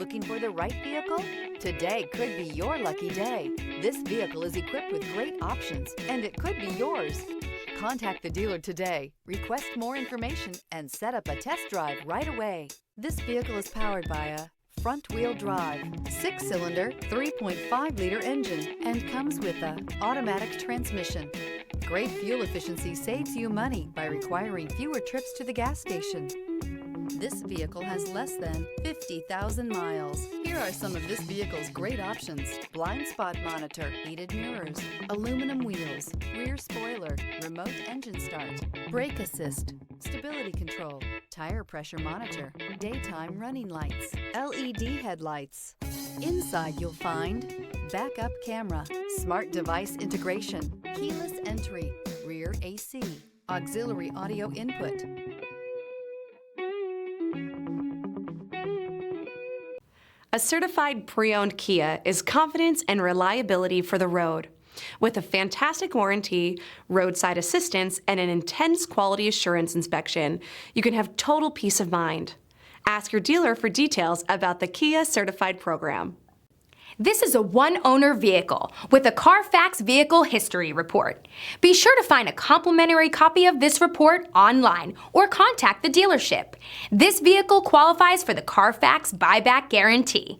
Looking for the right vehicle? Today could be your lucky day. This vehicle is equipped with great options, and it could be yours. Contact the dealer today, request more information, and set up a test drive right away. This vehicle is powered by a front-wheel drive, 6-cylinder, 3.5-liter engine, and comes with an automatic transmission. Great fuel efficiency saves you money by requiring fewer trips to the gas station. This vehicle has less than 50,000 miles. Here are some of this vehicle's great options: blind spot monitor, heated mirrors, aluminum wheels, rear spoiler, remote engine start, brake assist, stability control, tire pressure monitor, daytime running lights, LED headlights. Inside you'll find backup camera, smart device integration, keyless entry, rear AC, auxiliary audio input. A certified pre-owned Kia is confidence and reliability for the road. With a fantastic warranty, roadside assistance, and an intense quality assurance inspection, you can have total peace of mind. Ask your dealer for details about the Kia Certified program. This is a one-owner vehicle with a Carfax Vehicle History Report. Be sure to find a complimentary copy of this report online or contact the dealership. This vehicle qualifies for the Carfax Buyback Guarantee.